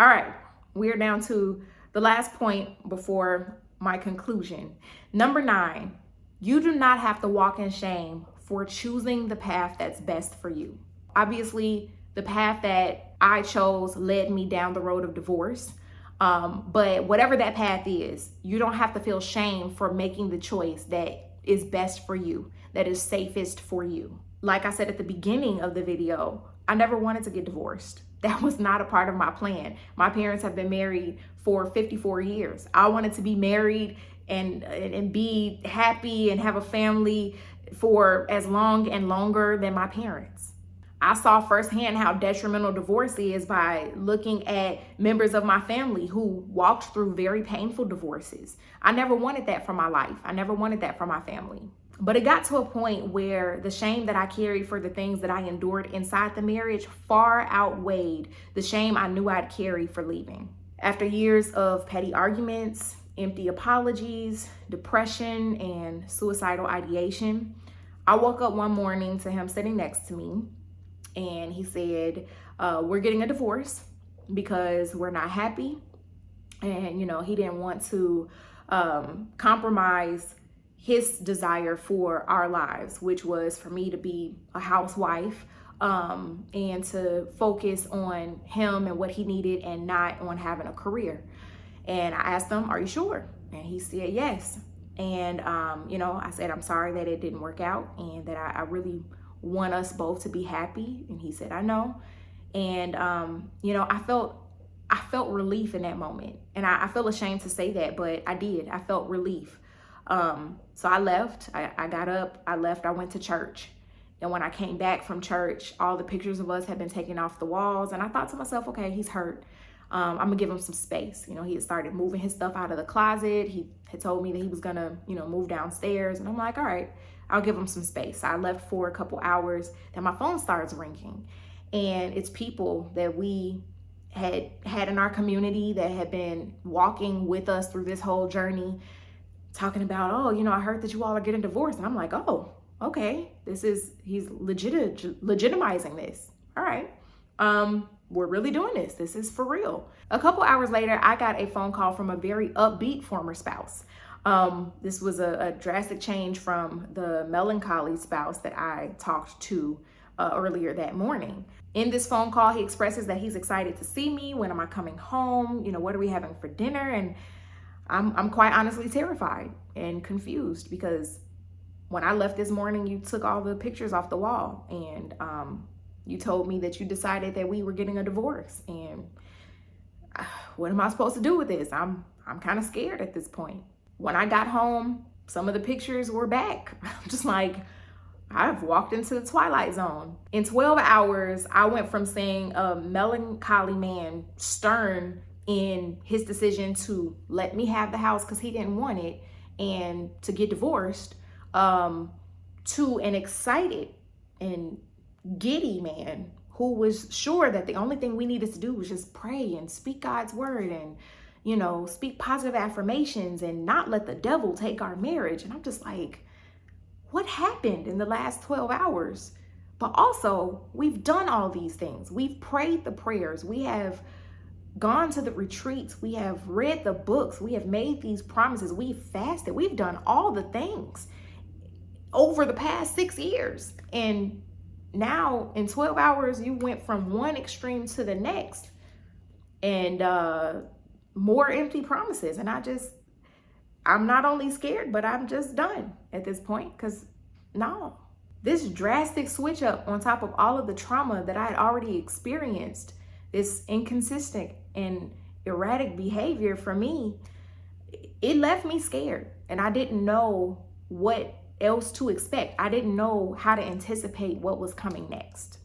All right, we're down to the last point before my conclusion. Number 9, you do not have to walk in shame for choosing the path that's best for you. Obviously, the path that I chose led me down the road of divorce. But whatever that path is, you don't have to feel shame for making the choice that is best for you, that is safest for you. Like I said at the beginning of the video, I never wanted to get divorced. That was not a part of my plan. My parents have been married for 54 years. I wanted to be married and be happy and have a family for as long and longer than my parents. I saw firsthand how detrimental divorce is by looking at members of my family who walked through very painful divorces. I never wanted that for my life. I never wanted that for my family. But it got to a point where the shame that I carried for the things that I endured inside the marriage far outweighed the shame I knew I'd carry for leaving. After years of petty arguments, empty apologies, depression, and suicidal ideation, I woke up one morning to him sitting next to me, and he said, we're getting a divorce because we're not happy. And, he didn't want to compromise his desire for our lives, which was for me to be a housewife and to focus on him and what he needed and not on having a career. And I asked him, are you sure? And he said, yes. And, I said, I'm sorry that it didn't work out and that I really want us both to be happy. And he said, I know. And, I felt relief in that moment. And I feel ashamed to say that, but I did. I felt relief. So I left, I got up, I left, I went to church. And when I came back from church, all the pictures of us had been taken off the walls. And I thought to myself, okay, he's hurt. I'm gonna give him some space. He had started moving his stuff out of the closet. He had told me that he was gonna, move downstairs. And I'm like, all right, I'll give him some space. I left for a couple hours, then my phone starts ringing. And it's people that we had in our community that had been walking with us through this whole journey, talking about, I heard that you all are getting divorced. And I'm like, oh, okay, he's legitimizing this. All right. We're really doing this. This is for real. A couple hours later, I got a phone call from a very upbeat former spouse. This was a drastic change from the melancholy spouse that I talked to earlier that morning. In this phone call, he expresses that he's excited to see me. When am I coming home? What are we having for dinner? And I'm quite honestly terrified and confused because when I left this morning, you took all the pictures off the wall and you told me that you decided that we were getting a divorce. And what am I supposed to do with this? I'm kind of scared at this point. When I got home, some of the pictures were back. I'm just like, I've walked into the twilight zone. In 12 hours, I went from saying a melancholy man, stern in his decision to let me have the house because he didn't want it and to get divorced, to an excited and giddy man who was sure that the only thing we needed to do was just pray and speak God's word and, speak positive affirmations and not let the devil take our marriage. And I'm just like, what happened in the last 12 hours? But also, we've done all these things. We've prayed the prayers. We have gone to the retreats. We have read the books. We have made these promises. We've fasted. We've done all the things over the past 6 years. And now in 12 hours, you went from one extreme to the next and more empty promises. And I'm not only scared, but I'm just done at this point because no, this drastic switch up on top of all of the trauma that I had already experienced, this inconsistent and erratic behavior for me, it left me scared and I didn't know what else to expect. I didn't know how to anticipate what was coming next.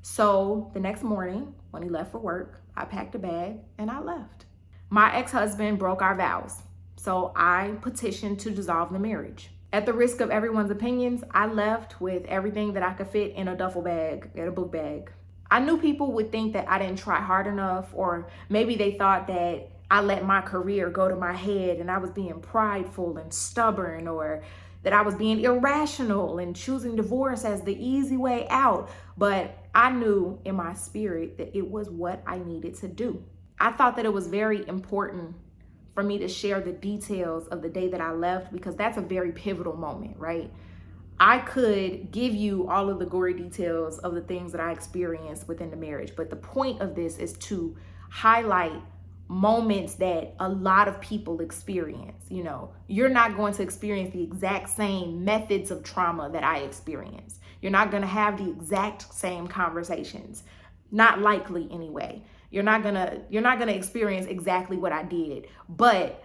So the next morning when he left for work, I packed a bag and I left. My ex-husband broke our vows. So I petitioned to dissolve the marriage. At the risk of everyone's opinions, I left with everything that I could fit in a duffel bag, in a book bag. I knew people would think that I didn't try hard enough, or maybe they thought that I let my career go to my head and I was being prideful and stubborn, or that I was being irrational and choosing divorce as the easy way out. But I knew in my spirit that it was what I needed to do. I thought that it was very important for me to share the details of the day that I left, because that's a very pivotal moment, right? I could give you all of the gory details of the things that I experienced within the marriage, but the point of this is to highlight moments that a lot of people experience. You know, you're not going to experience the exact same methods of trauma that I experienced. You're not going to have the exact same conversations. Not likely anyway. You're not going to experience exactly what I did, but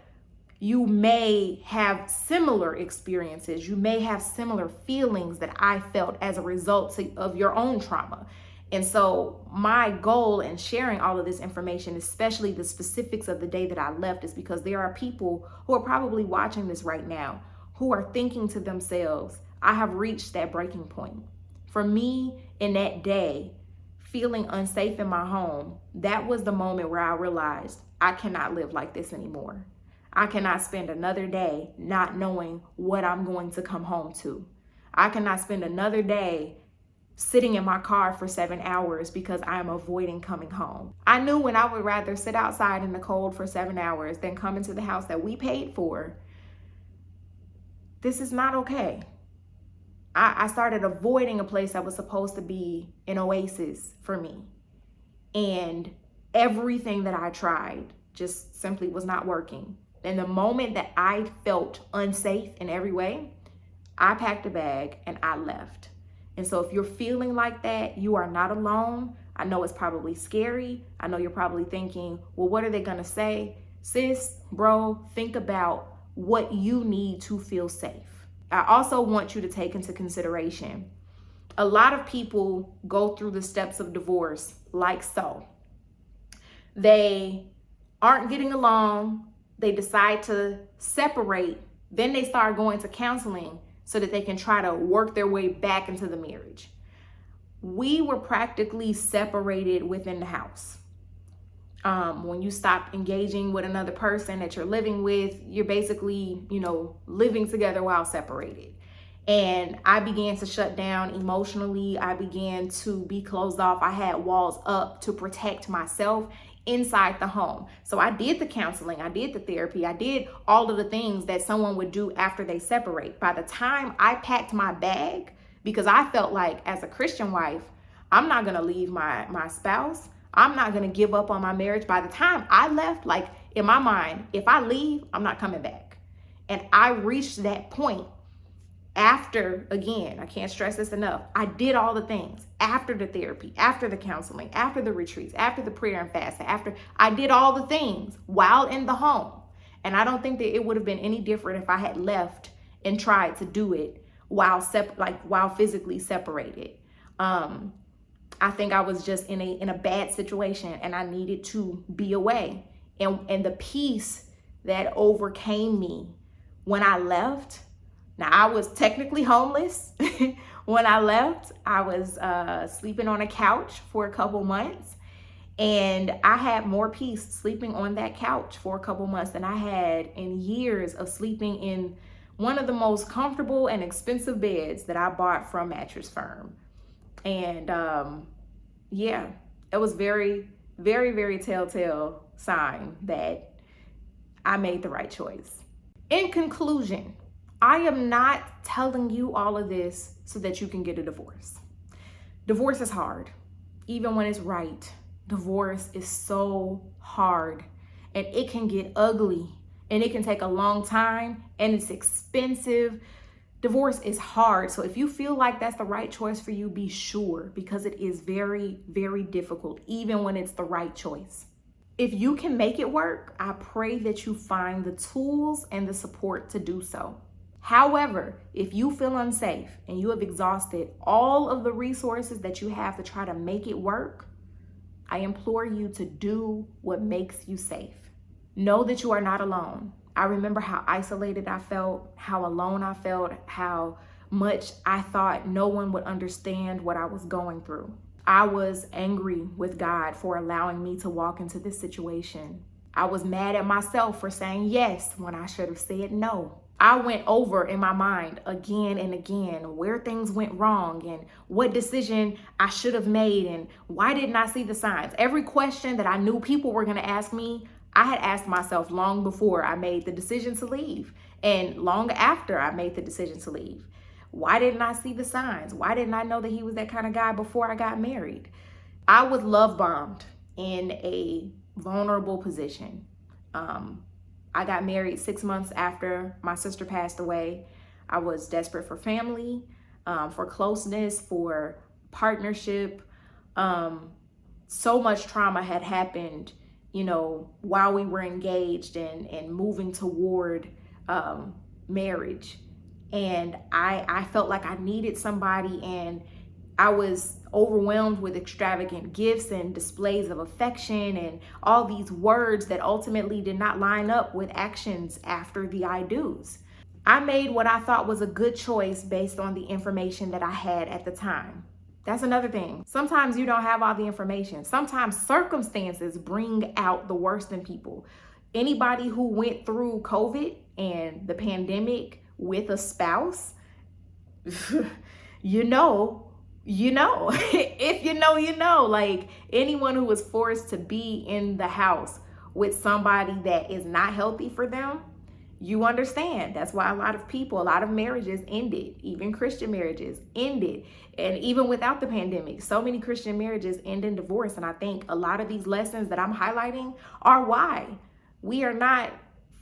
you may have similar experiences. You may have similar feelings that I felt as a result of your own trauma. And so my goal in sharing all of this information, especially the specifics of the day that I left, is because there are people who are probably watching this right now who are thinking to themselves, I have reached that breaking point. For me, in that day, feeling unsafe in my home, that was the moment where I realized I cannot live like this anymore. I cannot spend another day not knowing what I'm going to come home to. I cannot spend another day sitting in my car for 7 hours because I am avoiding coming home. I knew when I would rather sit outside in the cold for 7 hours than come into the house that we paid for. This is not okay. I started avoiding a place that was supposed to be an oasis for me. And everything that I tried just simply was not working. And the moment that I felt unsafe in every way, I packed a bag and I left. And so if you're feeling like that, you are not alone. I know it's probably scary. I know you're probably thinking, well, what are they gonna say? Sis, bro, think about what you need to feel safe. I also want you to take into consideration, a lot of people go through the steps of divorce like so. They aren't getting along. They decide to separate. Then they start going to counseling so that they can try to work their way back into the marriage. We were practically separated within the house. When you stop engaging with another person that you're living with, you're basically, living together while separated. And I began to shut down emotionally. I began to be closed off. I had walls up to protect myself inside the home. So I did the counseling, I did the therapy, I did all of the things that someone would do after they separate. By the time I packed my bag, because I felt like as a Christian wife, I'm not gonna leave my spouse. I'm not gonna give up on my marriage. By the time I left, like in my mind, if I leave, I'm not coming back. And I reached that point after, again, I can't stress this enough, I did all the things after the therapy, after the counseling, after the retreats, after the prayer and fasting, after I did all the things while in the home. And I don't think that it would have been any different if I had left and tried to do it while physically separated. I think I was just in a bad situation and I needed to be away. And the peace that overcame me when I left. Now, I was technically homeless when I left. I was sleeping on a couch for a couple months, and I had more peace sleeping on that couch for a couple months than I had in years of sleeping in one of the most comfortable and expensive beds that I bought from Mattress Firm. And it was very, very, very telltale sign that I made the right choice. In conclusion, I am not telling you all of this so that you can get a divorce. Divorce is hard. Even when it's right, divorce is so hard and it can get ugly and it can take a long time and it's expensive. Divorce is hard. So if you feel like that's the right choice for you, be sure, because it is very, very difficult, even when it's the right choice. If you can make it work, I pray that you find the tools and the support to do so. However, if you feel unsafe and you have exhausted all of the resources that you have to try to make it work, I implore you to do what makes you safe. Know that you are not alone. I remember how isolated I felt, how alone I felt, how much I thought no one would understand what I was going through. I was angry with God for allowing me to walk into this situation. I was mad at myself for saying yes when I should have said no. I went over in my mind again and again where things went wrong and what decision I should have made and why didn't I see the signs. Every question that I knew people were going to ask me, I had asked myself long before I made the decision to leave and long after I made the decision to leave. Why didn't I see the signs? Why didn't I know that he was that kind of guy before I got married? I was love bombed in a vulnerable position. I got married 6 months after my sister passed away. I was desperate for family, for closeness, for partnership. So much trauma had happened, while we were engaged and moving toward marriage. And I felt like I needed somebody, and I was overwhelmed with extravagant gifts and displays of affection and all these words that ultimately did not line up with actions after the I do's. I made what I thought was a good choice based on the information that I had at the time. That's another thing. Sometimes you don't have all the information. Sometimes circumstances bring out the worst in people. Anybody who went through COVID and the pandemic with a spouse, you know, if you know, like anyone who was forced to be in the house with somebody that is not healthy for them, you understand. That's why a lot of marriages ended, even Christian marriages ended. And even without the pandemic, so many Christian marriages end in divorce. And I think a lot of these lessons that I'm highlighting are why we are not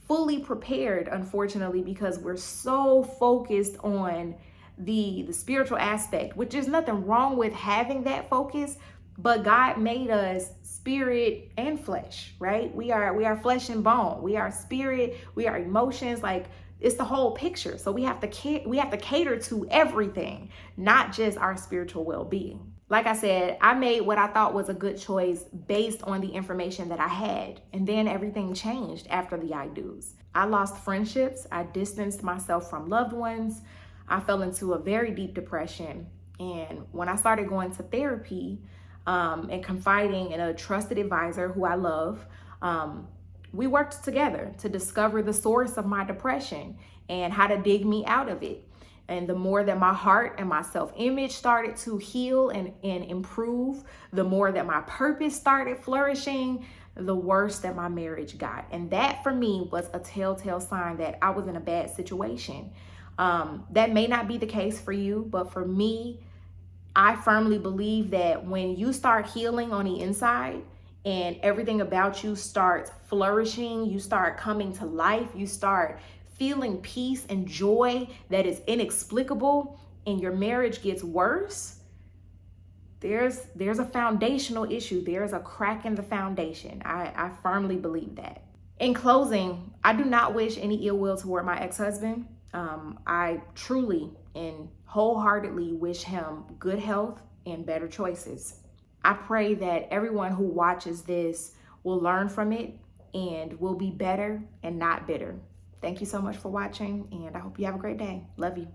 fully prepared, unfortunately, because we're so focused on the spiritual aspect, which is nothing wrong with having that focus, but God made us spirit and flesh, right? We are flesh and bone. We are spirit, we are emotions, like it's the whole picture. So we have to cater to everything, not just our spiritual well-being. Like I said, I made what I thought was a good choice based on the information that I had. And then everything changed after the I do's. I lost friendships. I distanced myself from loved ones. I fell into a very deep depression. And when I started going to therapy and confiding in a trusted advisor who I love, we worked together to discover the source of my depression and how to dig me out of it. And the more that my heart and my self-image started to heal and improve, the more that my purpose started flourishing, the worse that my marriage got. And that for me was a telltale sign that I was in a bad situation. That may not be the case for you, but for me, I firmly believe that when you start healing on the inside and everything about you starts flourishing, you start coming to life, you start feeling peace and joy that is inexplicable, and your marriage gets worse, there's a foundational issue. There's a crack in the foundation. I firmly believe that. In closing, I do not wish any ill will toward my ex-husband. I truly and wholeheartedly wish him good health and better choices. I pray that everyone who watches this will learn from it and will be better and not bitter. Thank you so much for watching, and I hope you have a great day. Love you.